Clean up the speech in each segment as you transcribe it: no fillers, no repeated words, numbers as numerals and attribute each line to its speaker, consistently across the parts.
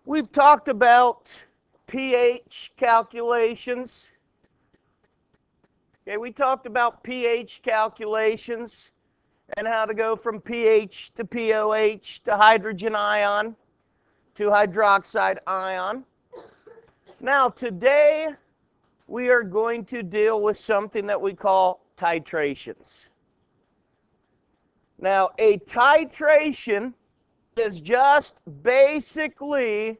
Speaker 1: We've talked about pH calculations. Okay, we talked about pH calculations and how to go from pH to POH to hydrogen ion to hydroxide ion. Now, today we are going to deal with something that we call titrations. Now, a titration is just basically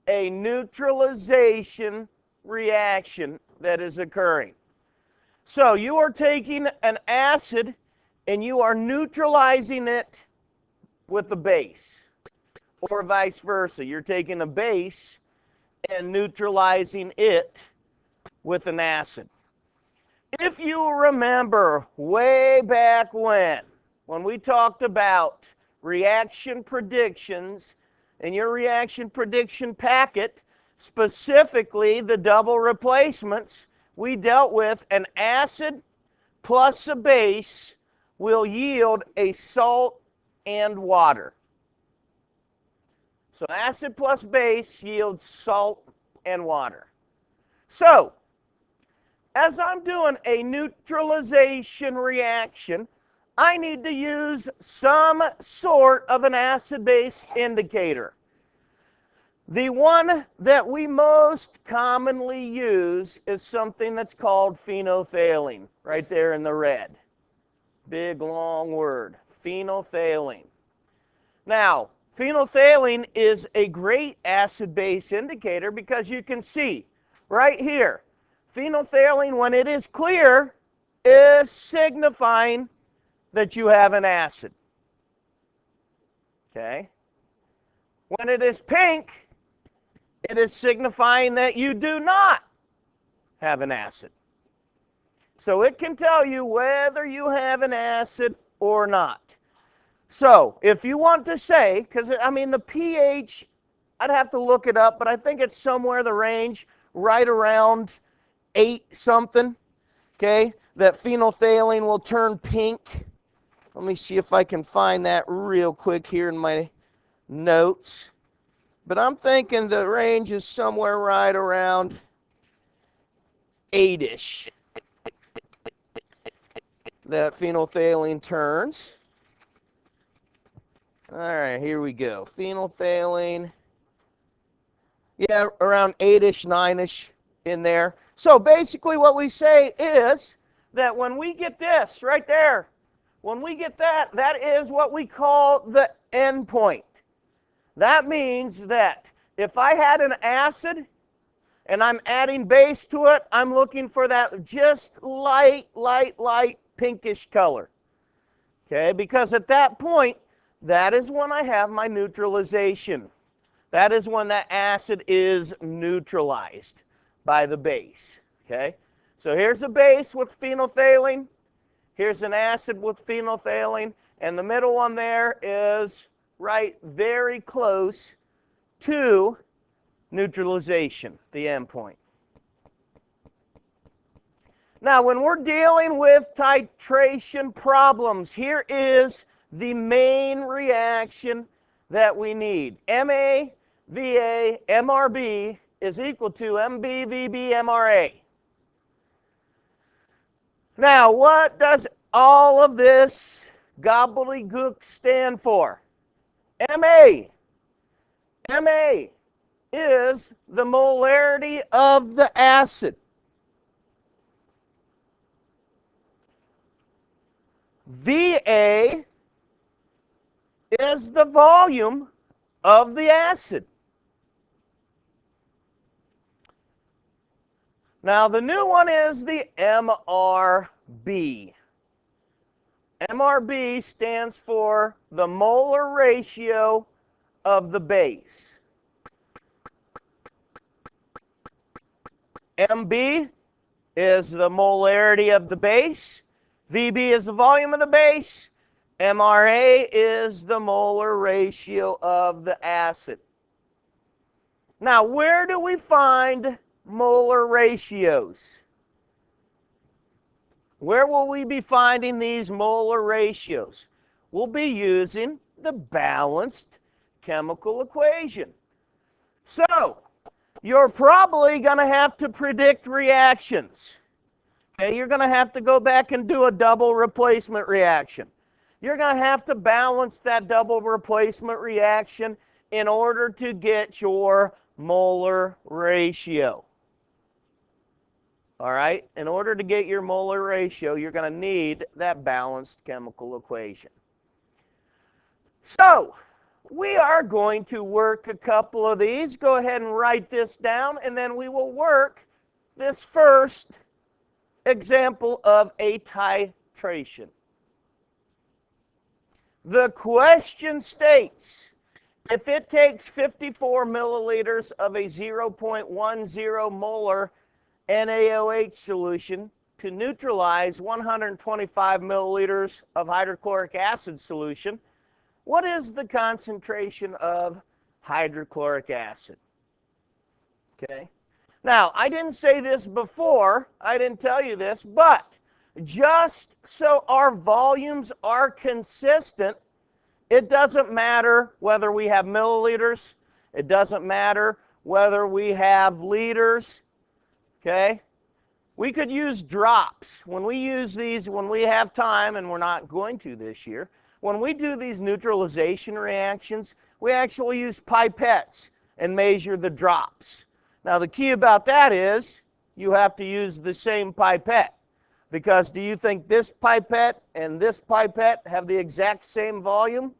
Speaker 1: a neutralization reaction that is occurring. So you are taking an acid and you are neutralizing it with a base, or vice versa. You're taking a base and neutralizing it with an acid. If you remember way back when we talked about reaction predictions in your reaction prediction packet, specifically the double replacements, we dealt with an acid plus a base will yield a salt and water. So acid plus base yields salt and water. So, as I'm doing a neutralization reaction, I need to use some sort of an acid-base indicator. The one that we most commonly use is something that's called phenolphthalein, right there in the red. Big, long word, phenolphthalein. Now, phenolphthalein is a great acid-base indicator because you can see right here, phenolphthalein, when it is clear, is signifying that you have an acid. Okay? When it is pink, it is signifying that you do not have an acid. So it can tell you whether you have an acid or not. So if you want to say, because I mean the pH, I'd have to look it up, but I think it's somewhere the range right around 8 something, okay, that phenolphthalein will turn pink. Let me see if I can find that real quick here in my notes. But I'm thinking the range is somewhere right around 8-ish that phenolphthalein turns. All right, here we go. Phenolphthalein. Yeah, around 8-ish, 9-ish in there. So basically what we say is that when we get this right there, when we get that, that is what we call the end point. That means that if I had an acid and I'm adding base to it, I'm looking for that just light pinkish color. Okay, because at that point, that is when I have my neutralization. That is when that acid is neutralized by the base. Okay, so here's a base with phenolphthalein. Here's an acid with phenolphthalein. And the middle one there is right very close to neutralization, the end point. Now, when we're dealing with titration problems, here is the main reaction that we need. MAVA MRB is equal to MBVB MRA. Now, what does all of this gobbledygook stand for? MA. MA is the molarity of the acid. VA is the volume of the acid. Now, the new one is the MRB. MRB stands for the molar ratio of the base. MB is the molarity of the base. VB is the volume of the base. MRA is the molar ratio of the acid. Now, where do we find molar ratios? Where will we be finding these molar ratios? We'll be using the balanced chemical equation. So, you're probably going to have to predict reactions. Okay, you're going to have to go back and do a double replacement reaction. You're going to have to balance that double replacement reaction in order to get your molar ratio. All right, in order to get your molar ratio, you're going to need that balanced chemical equation. So, we are going to work a couple of these. Go ahead and write this down, and then we will work this first example of a titration. The question states, if it takes 54 milliliters of a 0.10 molar NaOH solution to neutralize 125 milliliters of hydrochloric acid solution, what is the concentration of hydrochloric acid? Okay. Now, I didn't say this before. I didn't tell you this, but just so our volumes are consistent, it doesn't matter whether we have milliliters. It doesn't matter whether we have liters. Okay? We could use drops. When we use these, when we have time, and we're not going to this year, when we do these neutralization reactions, we actually use pipettes and measure the drops. Now, the key about that is you have to use the same pipette. Because do you think this pipette and this pipette have the exact same volume?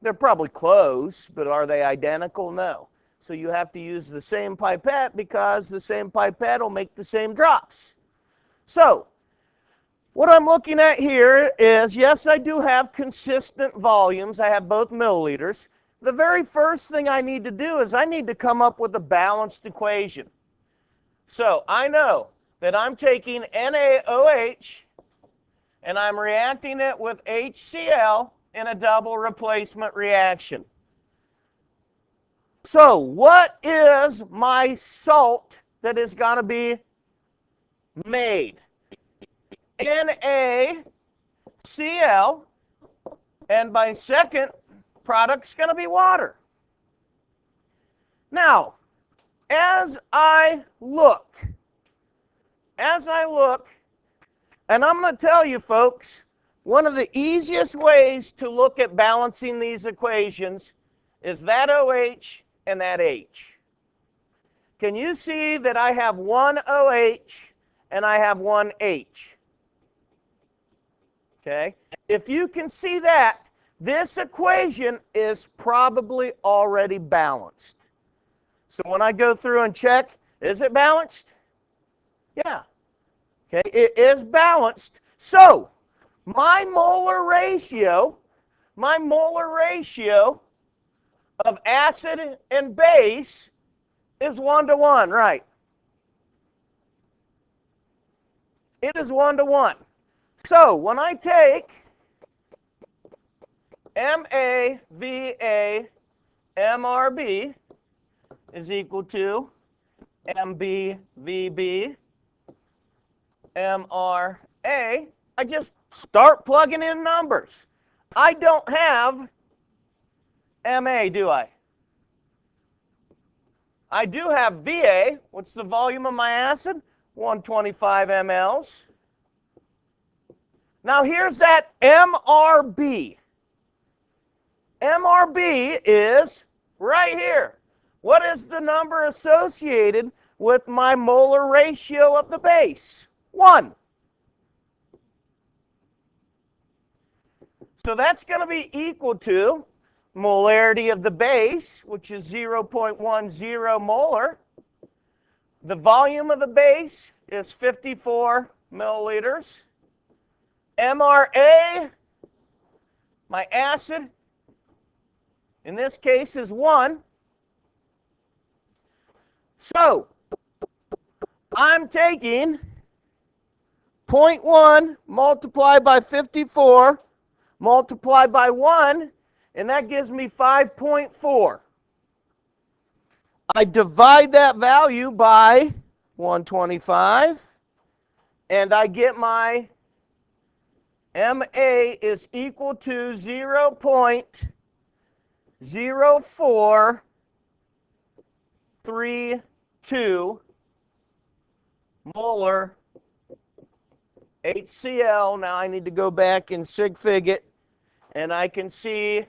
Speaker 1: They're probably close, but are they identical? No. So you have to use the same pipette because the same pipette will make the same drops. So, what I'm looking at here is, yes, I do have consistent volumes. I have both milliliters. The very first thing I need to do is I need to come up with a balanced equation. So, I know that I'm taking NaOH and I'm reacting it with HCl in a double replacement reaction. So, what is my salt that is going to be made? NaCl, and my second product's going to be water. Now, as I look, and I'm going to tell you folks, one of the easiest ways to look at balancing these equations is that OH and that H. Can you see that I have one OH and I have one H? Okay? If you can see that, this equation is probably already balanced. So when I go through and check, is it balanced? Yeah. Okay, it is balanced. So, my molar ratio of acid and base is 1:1, right? It is 1:1. So, when I take MAVA/MRB is equal to MBVB MRA, I just start plugging in numbers. I don't have MA, do I? I do have VA. What's the volume of my acid? 125 mLs. Now here's that MRB. MRB is right here. What is the number associated with my molar ratio of the base? 1. So that's going to be equal to molarity of the base, which is 0.10 molar. The volume of the base is 54 milliliters. MRA, my acid, in this case is 1. So, I'm taking 0.1 multiplied by 54 multiplied by 1, and that gives me 5.4. I divide that value by 125, and I get my MA is equal to 0.04 0.32 molar HCl. Now I need to go back and sig fig it, and I can see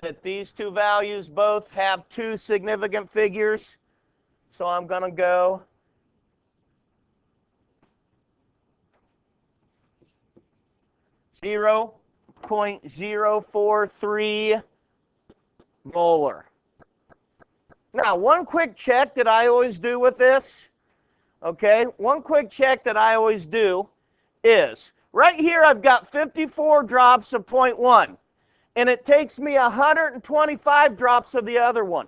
Speaker 1: that these two values both have two significant figures. So I'm going to go 0.043 molar. Now, one quick check that I always do with this, okay, one quick check that I always do is, right here I've got 54 drops of 0.1, and it takes me 125 drops of the other one.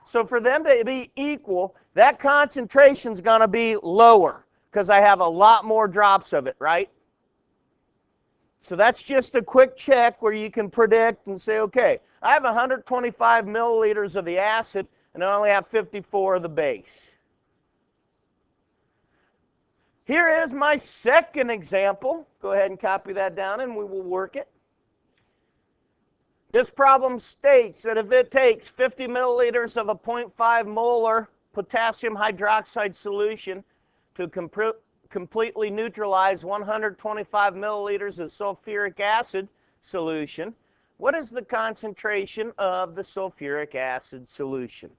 Speaker 1: So for them to be equal, that concentration is going to be lower because I have a lot more drops of it, right? So that's just a quick check where you can predict and say, okay, I have 125 milliliters of the acid, and I only have 54 of the base. Here is my second example. Go ahead and copy that down, and we will work it. This problem states that if it takes 50 milliliters of a 0.5 molar potassium hydroxide solution to completely neutralize 125 milliliters of sulfuric acid solution, what is the concentration of the sulfuric acid solution?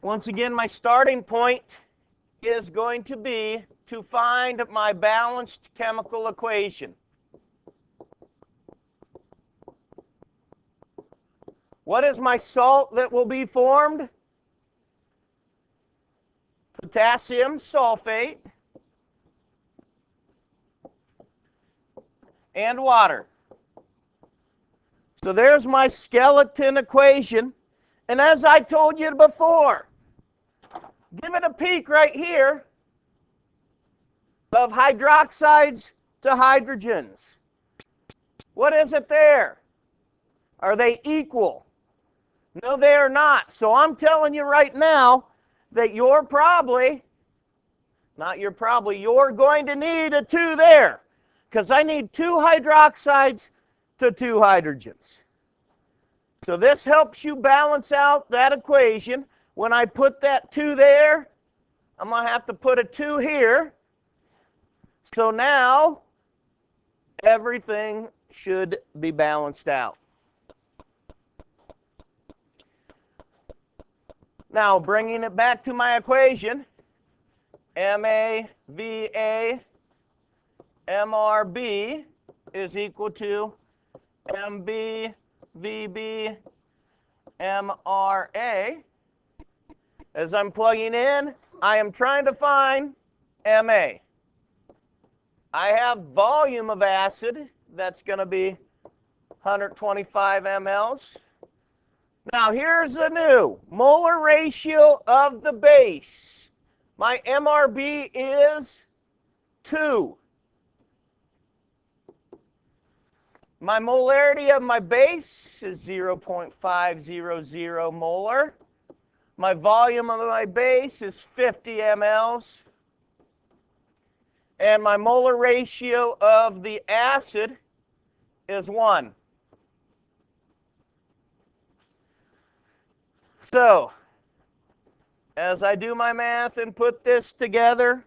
Speaker 1: Once again, my starting point is going to be to find my balanced chemical equation. What is my salt that will be formed? Potassium sulfate and water. So there's my skeleton equation. And as I told you before, give it a peek right here of hydroxides to hydrogens. What is it there? Are they equal? No, they are not. So I'm telling you right now that you're going to need a 2 there, because I need 2 hydroxides to 2 hydrogens. So this helps you balance out that equation. When I put that 2 there, I'm going to have to put a 2 here. So now everything should be balanced out. Now, bringing it back to my equation, MAVA MRB is equal to MBVB MRA. As I'm plugging in, I am trying to find MA. I have volume of acid. That's going to be 125 mLs. Now, here's the new molar ratio of the base. My MRB is 2. My molarity of my base is 0.500 molar. My volume of my base is 50 mLs. And my molar ratio of the acid is 1. So, as I do my math and put this together,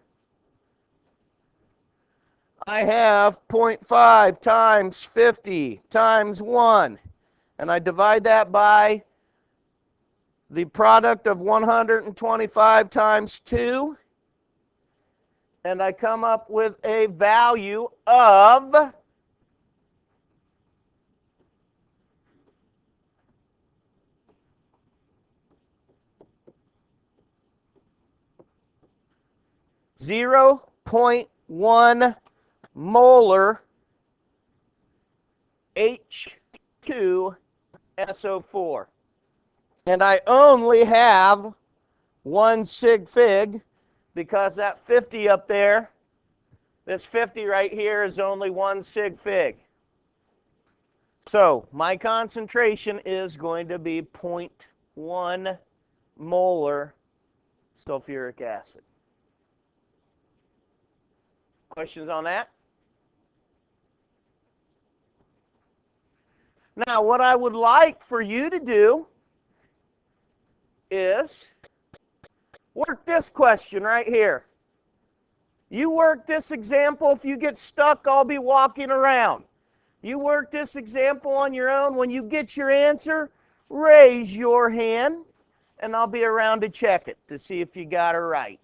Speaker 1: I have 0.5 times 50 times 1. And I divide that by the product of 125 times 2. And I come up with a value of 0.1 molar H2SO4. And I only have 1 sig fig because that 50 up there, this 50 right here is only 1 sig fig. So my concentration is going to be 0.1 molar sulfuric acid. Questions on that? Now, what I would like for you to do is work this question right here. You work this example. If you get stuck, I'll be walking around. You work this example on your own. When you get your answer, raise your hand, and I'll be around to check it to see if you got it right.